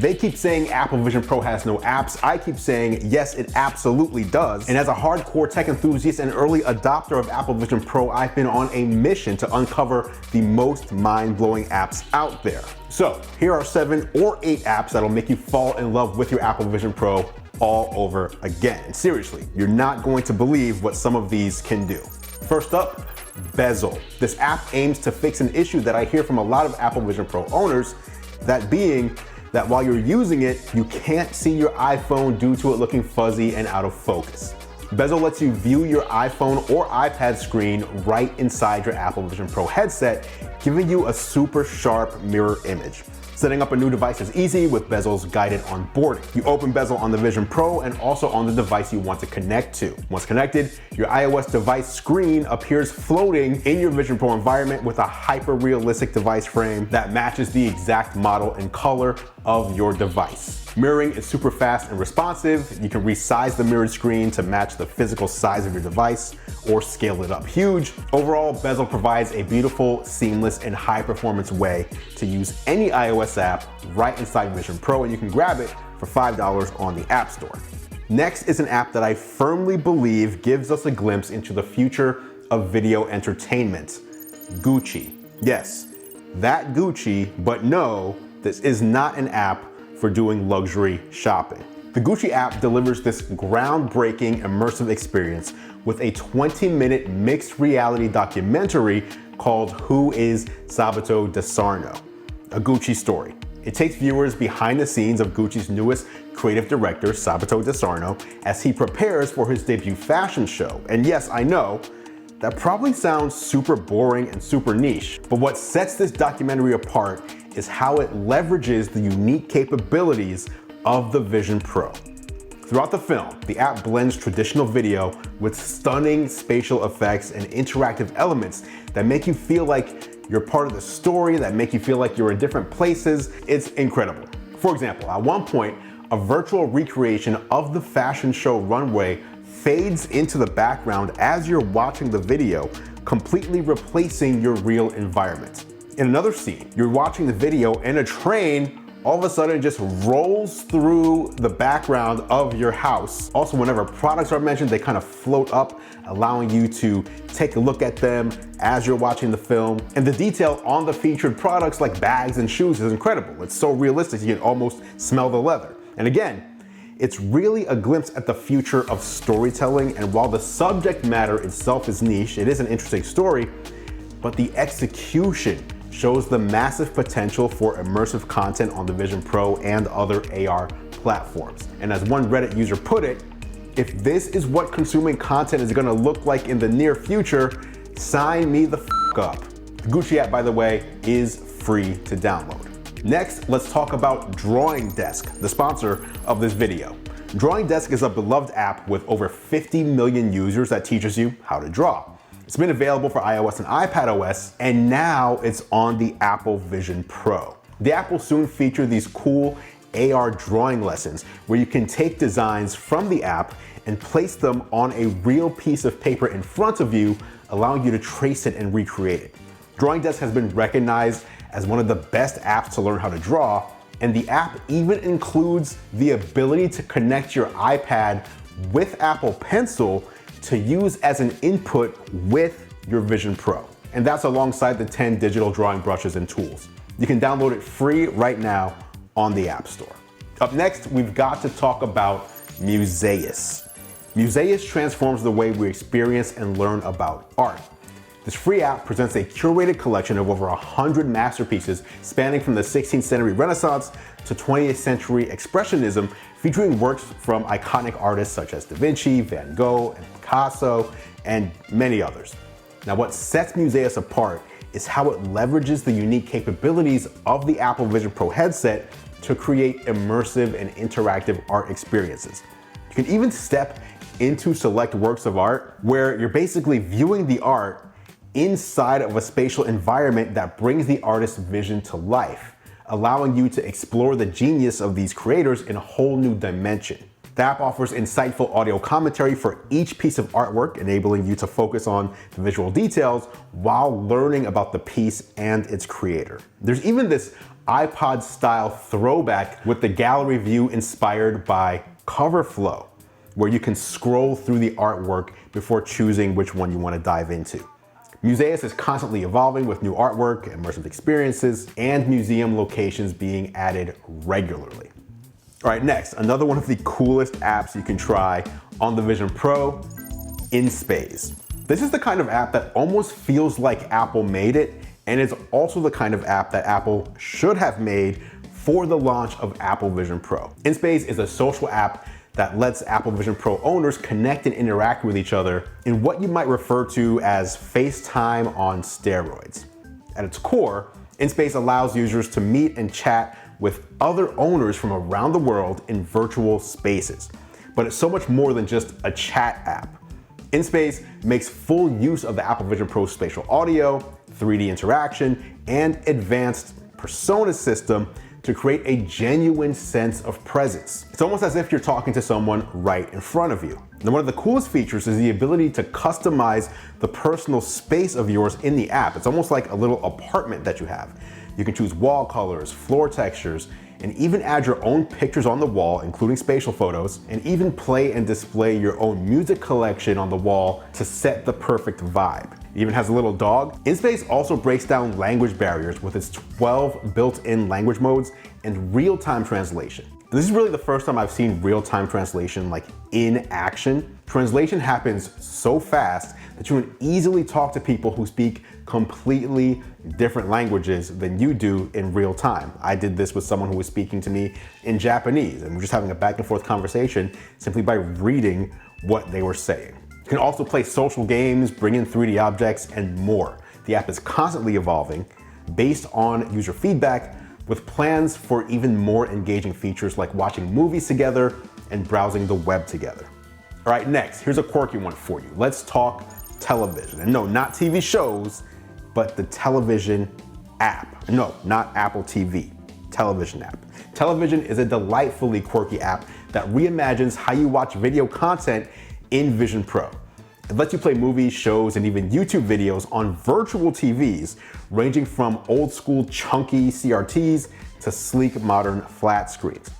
They keep saying Apple Vision Pro has no apps. I keep saying, yes, it absolutely does. And as a hardcore tech enthusiast and early adopter of Apple Vision Pro, I've been on a mission to uncover the most mind-blowing apps out there. So here are 7 or 8 apps that'll make you fall in love with your Apple Vision Pro all over again. And seriously, you're not going to believe what some of these can do. First up, Bezel. This app aims to fix an issue that I hear from a lot of Apple Vision Pro owners, that being that while you're using it, you can't see your iPhone due to it looking fuzzy and out of focus. Bezel lets you view your iPhone or iPad screen right inside your Apple Vision Pro headset, giving you a super sharp mirror image. Setting up a new device is easy with Bezel's guided onboarding. You open Bezel on the Vision Pro and also on the device you want to connect to. Once connected, your iOS device screen appears floating in your Vision Pro environment with a hyper-realistic device frame that matches the exact model and color of your device. Mirroring is super fast and responsive. You can resize the mirrored screen to match the physical size of your device or scale it up huge. Overall, Bezel provides a beautiful, seamless, and high-performance way to use any iOS app right inside Vision Pro, and you can grab it for $5 on the App Store. Next is an app that I firmly believe gives us a glimpse into the future of video entertainment, Gucci. Yes, that Gucci, but no, this is not an app for doing luxury shopping. The Gucci app delivers this groundbreaking immersive experience with a 20-minute mixed reality documentary called Who is Sabato Desarno? A Gucci story. It takes viewers behind the scenes of Gucci's newest creative director, Sabato Desarno, as he prepares for his debut fashion show. And yes, I know, that probably sounds super boring and super niche, but what sets this documentary apart is how it leverages the unique capabilities of the Vision Pro. Throughout the film, the app blends traditional video with stunning spatial effects and interactive elements that make you feel like you're part of the story, that make you feel like you're in different places. It's incredible. For example, at one point, a virtual recreation of the fashion show runway fades into the background as you're watching the video, completely replacing your real environment. In another scene, you're watching the video and a train all of a sudden just rolls through the background of your house. Also, whenever products are mentioned, they kind of float up, allowing you to take a look at them as you're watching the film. And the detail on the featured products like bags and shoes is incredible. It's so realistic, you can almost smell the leather. And again, it's really a glimpse at the future of storytelling. And while the subject matter itself is niche, it is an interesting story, but the execution shows the massive potential for immersive content on the Vision Pro and other AR platforms. And as one Reddit user put it, if this is what consuming content is gonna look like in the near future, sign me the f up. The Gucci app, by the way, is free to download. Next, let's talk about Drawing Desk, the sponsor of this video. Drawing Desk is a beloved app with over 50 million users that teaches you how to draw. It's been available for iOS and iPadOS, and now it's on the Apple Vision Pro. The app will soon feature these cool AR drawing lessons where you can take designs from the app and place them on a real piece of paper in front of you, allowing you to trace it and recreate it. Drawing Desk has been recognized as one of the best apps to learn how to draw, and the app even includes the ability to connect your iPad with Apple Pencil to use as an input with your Vision Pro. And that's alongside the 10 digital drawing brushes and tools. You can download it free right now on the App Store. Up next, we've got to talk about Museas. Museas transforms the way we experience and learn about art. This free app presents a curated collection of over 100 masterpieces spanning from the 16th century Renaissance to 20th century Expressionism, featuring works from iconic artists such as Da Vinci, Van Gogh, and Picasso, and many others. Now, what sets Museas apart is how it leverages the unique capabilities of the Apple Vision Pro headset to create immersive and interactive art experiences. You can even step into select works of art where you're basically viewing the art inside of a spatial environment that brings the artist's vision to life, allowing you to explore the genius of these creators in a whole new dimension. The app offers insightful audio commentary for each piece of artwork, enabling you to focus on the visual details while learning about the piece and its creator. There's even this iPod-style throwback with the gallery view inspired by Cover Flow, where you can scroll through the artwork before choosing which one you want to dive into. Museas is constantly evolving with new artwork, immersive experiences, and museum locations being added regularly. All right, next, another one of the coolest apps you can try on the Vision Pro, InSpaze. This is the kind of app that almost feels like Apple made it, and it's also the kind of app that Apple should have made for the launch of Apple Vision Pro. InSpaze is a social app that lets Apple Vision Pro owners connect and interact with each other in what you might refer to as FaceTime on steroids. At its core, InSpace allows users to meet and chat with other owners from around the world in virtual spaces. But it's so much more than just a chat app. InSpace makes full use of the Apple Vision Pro spatial audio, 3D interaction, and advanced persona system to create a genuine sense of presence. It's almost as if you're talking to someone right in front of you. And one of the coolest features is the ability to customize the personal space of yours in the app. It's almost like a little apartment that you have. You can choose wall colors, floor textures, and even add your own pictures on the wall, including spatial photos, and even play and display your own music collection on the wall to set the perfect vibe. It even has a little dog. InSpace also breaks down language barriers with its 12 built-in language modes and real-time translation. And this is really the first time I've seen real-time translation like in action. Translation happens so fast that you can easily talk to people who speak completely different languages than you do in real time. I did this with someone who was speaking to me in Japanese, and we're just having a back and forth conversation simply by reading what they were saying. You can also play social games, bring in 3D objects, and more. The app is constantly evolving based on user feedback, with plans for even more engaging features like watching movies together and browsing the web together. All right, next, here's a quirky one for you. Let's talk television. And no, not TV shows, but the television app. No, not Apple TV, television app. Television is a delightfully quirky app that reimagines how you watch video content in Vision Pro. It lets you play movies, shows, and even YouTube videos on virtual TVs, ranging from old school chunky CRTs to sleek modern flat screens.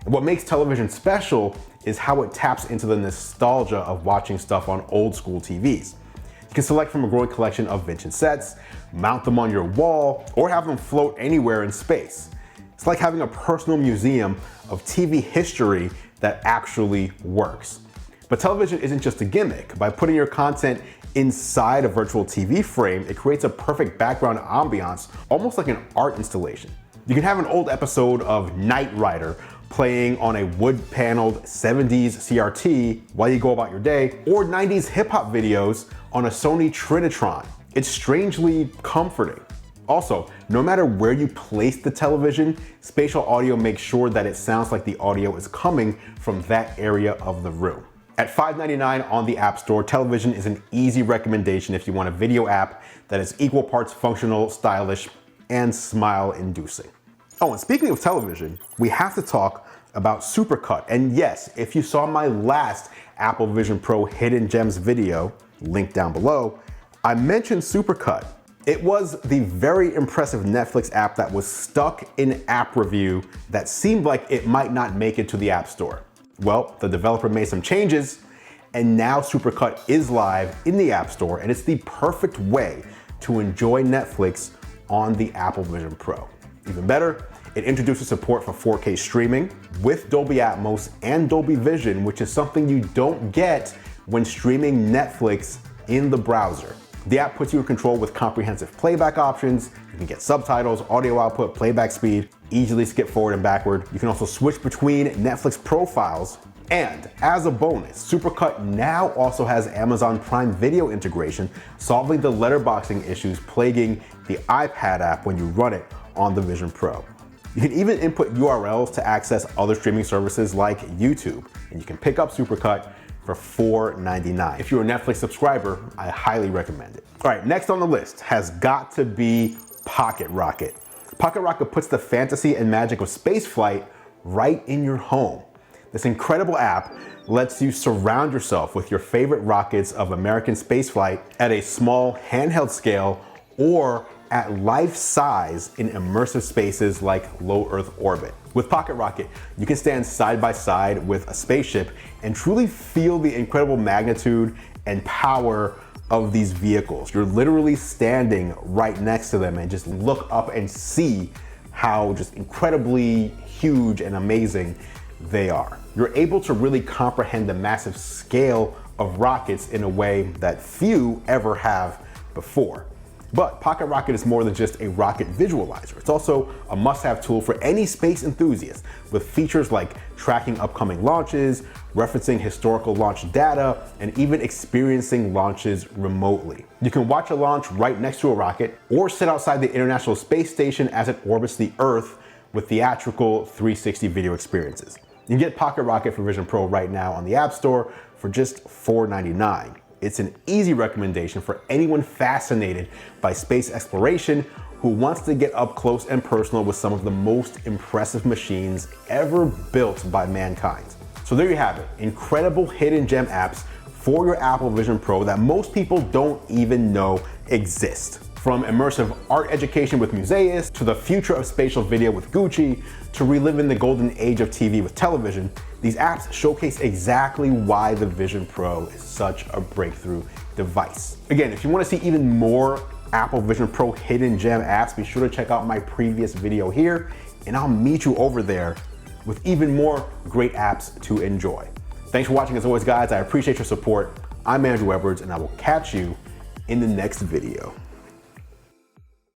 And what makes television special is how it taps into the nostalgia of watching stuff on old school TVs. You can select from a growing collection of vintage sets, mount them on your wall, or have them float anywhere in space. It's like having a personal museum of TV history that actually works. But television isn't just a gimmick. By putting your content inside a virtual TV frame, it creates a perfect background ambiance, almost like an art installation. You can have an old episode of Knight Rider playing on a wood-paneled 70s CRT while you go about your day, or 90s hip-hop videos on a Sony Trinitron. It's strangely comforting. Also, no matter where you place the television, spatial audio makes sure that it sounds like the audio is coming from that area of the room. At $5.99 on the App Store, television is an easy recommendation if you want a video app that is equal parts functional, stylish, and smile-inducing. Oh, and speaking of television, we have to talk about Supercut. And yes, if you saw my last Apple Vision Pro Hidden Gems video, link down below, I mentioned Supercut. It was the very impressive Netflix app that was stuck in app review that seemed like it might not make it to the App Store. Well, the developer made some changes, and now Supercut is live in the App Store, and it's the perfect way to enjoy Netflix on the Apple Vision Pro. Even better, it introduces support for 4K streaming with Dolby Atmos and Dolby Vision, which is something you don't get when streaming Netflix in the browser. The app puts you in control with comprehensive playback options. You can get subtitles, audio output, playback speed, easily skip forward and backward. You can also switch between Netflix profiles. And as a bonus, Supercut now also has Amazon Prime Video integration, solving the letterboxing issues plaguing the iPad app when you run it on the Vision Pro. You can even input URLs to access other streaming services like YouTube, and you can pick up Supercut for $4.99. If you're a Netflix subscriber, I highly recommend it. All right, next on the list has got to be Pocket Rocket. Pocket Rocket puts the fantasy and magic of spaceflight right in your home. This incredible app lets you surround yourself with your favorite rockets of American spaceflight at a small handheld scale or at life size in immersive spaces like low Earth orbit. With Pocket Rocket, you can stand side by side with a spaceship and truly feel the incredible magnitude and power of these vehicles. You're literally standing right next to them and just look up and see how just incredibly huge and amazing they are. You're able to really comprehend the massive scale of rockets in a way that few ever have before. But Pocket Rocket is more than just a rocket visualizer. It's also a must-have tool for any space enthusiast, with features like tracking upcoming launches, referencing historical launch data, and even experiencing launches remotely. You can watch a launch right next to a rocket, or sit outside the International Space Station as it orbits the Earth with theatrical 360 video experiences. You can get Pocket Rocket for Vision Pro right now on the App Store for just $4.99. It's an easy recommendation for anyone fascinated by space exploration who wants to get up close and personal with some of the most impressive machines ever built by mankind. So there you have it, incredible hidden gem apps for your Apple Vision Pro that most people don't even know exist. From immersive art education with Museas, to the future of spatial video with Gucci, to reliving the golden age of TV with television, these apps showcase exactly why the Vision Pro is such a breakthrough device. Again, if you want to see even more Apple Vision Pro hidden gem apps, be sure to check out my previous video here, and I'll meet you over there with even more great apps to enjoy. Thanks for watching as always, guys. I appreciate your support. I'm Andru Edwards, and I will catch you in the next video.